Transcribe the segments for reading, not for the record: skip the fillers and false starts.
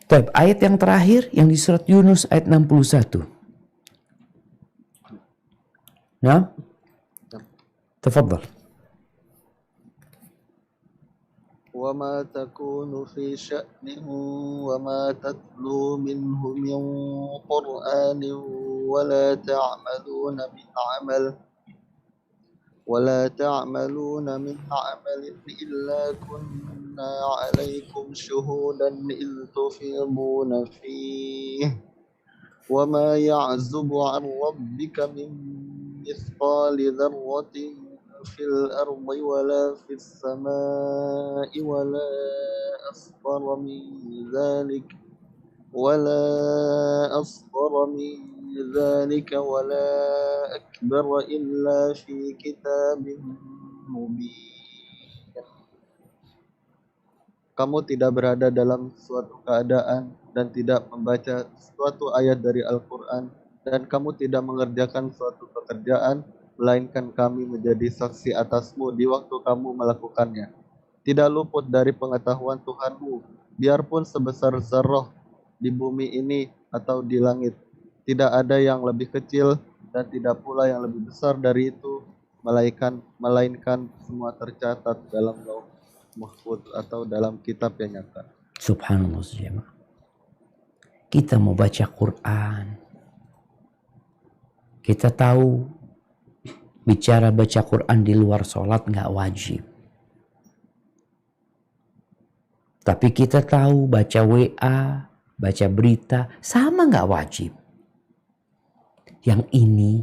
Baik, ayat yang terakhir yang di surat Yunus ayat 61. Nah, tafadhal. وما تكون في شأن وما تتلو منه من قرآن ولا تعملون من عمل إلا كنا عليكم شهودا إذ تفيضون فيه وما يعزب عن ربك من مثقال ذرة في الأرض ولا في السماء ولا أصغر من ذلك ولا أكبر إلا في كتاب مبين. Kamu tidak berada dalam suatu keadaan dan tidak membaca suatu ayat dari Al-Quran, dan kamu tidak mengerjakan suatu pekerjaan, melainkan kami menjadi saksi atasmu di waktu kamu melakukannya. Tidak luput dari pengetahuan Tuhanmu, biarpun sebesar zarrah di bumi ini atau di langit. Tidak ada yang lebih kecil dan tidak pula yang lebih besar dari itu, melainkan semua tercatat dalam Lauh Mahfuz atau dalam kitab yang nyata. Subhanallah, jemaah. Kita mau baca Quran. Kita tahu bicara baca Quran di luar sholat nggak wajib. Tapi kita tahu baca WA, baca berita sama nggak wajib. Yang ini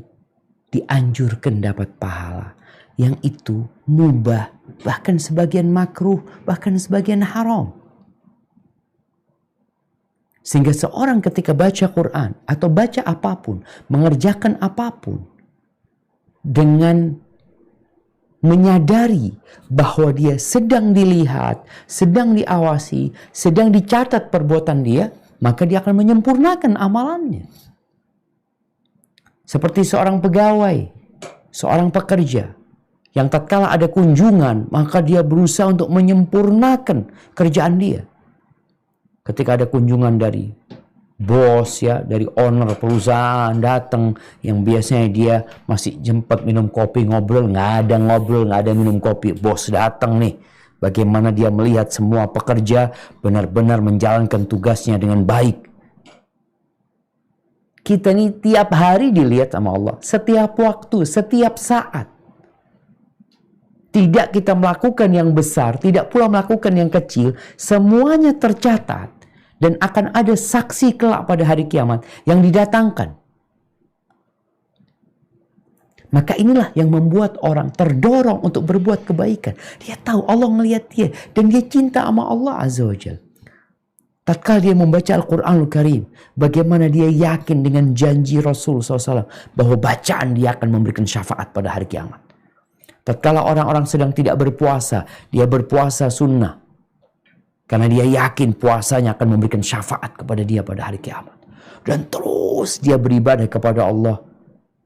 dianjurkan dapat pahala. Yang itu mubah, bahkan sebagian makruh, bahkan sebagian haram. Sehingga seorang ketika baca Quran atau baca apapun, mengerjakan apapun, dengan menyadari bahwa dia sedang dilihat, sedang diawasi, sedang dicatat perbuatan dia, maka dia akan menyempurnakan amalannya. Seperti seorang pegawai, seorang pekerja, yang tatkala ada kunjungan, maka dia berusaha untuk menyempurnakan kerjaan dia. Ketika ada kunjungan dari bos ya, dari owner perusahaan datang, yang biasanya dia masih jemput minum kopi, ngobrol, nggak ada minum kopi. Bos datang nih, bagaimana dia melihat semua pekerja benar-benar menjalankan tugasnya dengan baik. Kita nih tiap hari dilihat sama Allah, setiap waktu, setiap saat. Tidak kita melakukan yang besar, tidak pula melakukan yang kecil, semuanya tercatat dan akan ada saksi kelak pada hari kiamat yang didatangkan. Maka inilah yang membuat orang terdorong untuk berbuat kebaikan. Dia tahu Allah melihat dia dan dia cinta sama Allah Azza wa Jalla. Tatkala dia membaca Al-Quranul Karim, bagaimana dia yakin dengan janji Rasul SAW bahwa bacaan dia akan memberikan syafaat pada hari kiamat. Tatkala orang-orang sedang tidak berpuasa, dia berpuasa sunnah. Karena dia yakin puasanya akan memberikan syafaat kepada dia pada hari kiamat. Dan terus dia beribadah kepada Allah.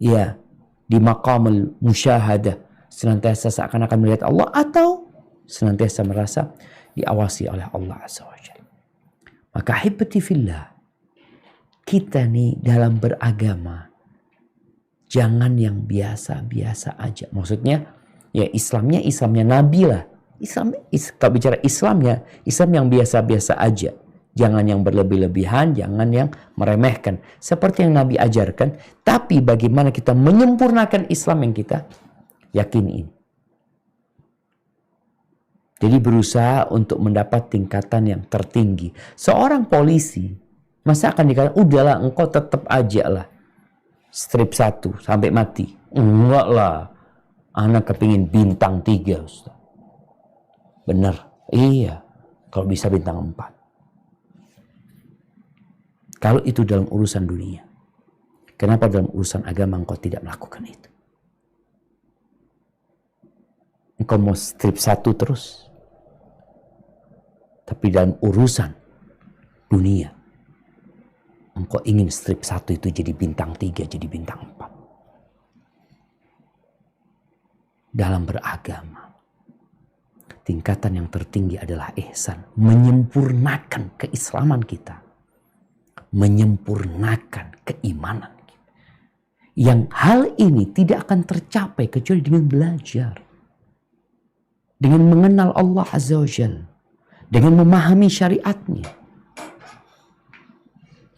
Ya, di maqamul musyahadah. Senantiasa seakan-akan melihat Allah atau senantiasa merasa diawasi oleh Allah Azza wa Jalla. Maka hibati fillah, kita nih dalam beragama, jangan yang biasa-biasa aja. Maksudnya, ya Islamnya Nabi lah. Kalau bicara Islamnya, Islam yang biasa-biasa aja. Jangan yang berlebih-lebihan, jangan yang meremehkan. Seperti yang Nabi ajarkan, tapi bagaimana kita menyempurnakan Islam yang kita yakini ini. Jadi berusaha untuk mendapat tingkatan yang tertinggi. Seorang polisi, masa akan dikatakan, udahlah engkau tetap aja lah. Strip 1 sampai mati. Enggak lah. Anak kepingin bintang 3, Ustaz. Bener. Iya. Kalau bisa bintang 4. Kalau itu dalam urusan dunia. Kenapa dalam urusan agama engkau tidak melakukan itu? Engkau mau strip 1 terus. Tapi dalam urusan dunia, engkau ingin strip 1 itu jadi bintang 3, jadi bintang 4. Dalam beragama, tingkatan yang tertinggi adalah ihsan, menyempurnakan keislaman kita. menyempurnakan keimanan. Yang hal ini tidak akan tercapai kecuali dengan belajar. Dengan mengenal Allah Azza wa Jalla. Dengan memahami syariatnya.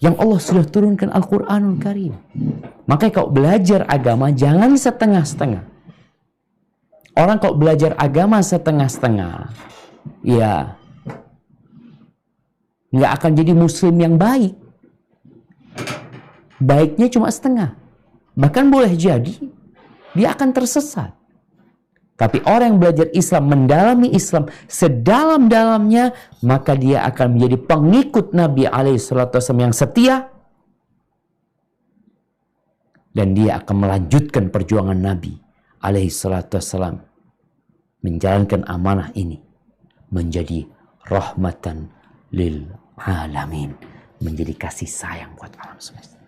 Yang Allah sudah turunkan Al-Quranul Karim. Makanya kalau belajar agama jangan setengah-setengah. Orang kalau belajar agama setengah-setengah, ya nggak akan jadi muslim yang baik. Baiknya cuma setengah. Bahkan boleh jadi dia akan tersesat. Tapi orang yang belajar Islam, mendalami Islam sedalam-dalamnya, maka dia akan menjadi pengikut Nabi SAW yang setia. Dan dia akan melanjutkan perjuangan Nabi SAW. Menjalankan amanah ini. Menjadi rahmatan lil alamin. Menjadi kasih sayang buat alam semesta.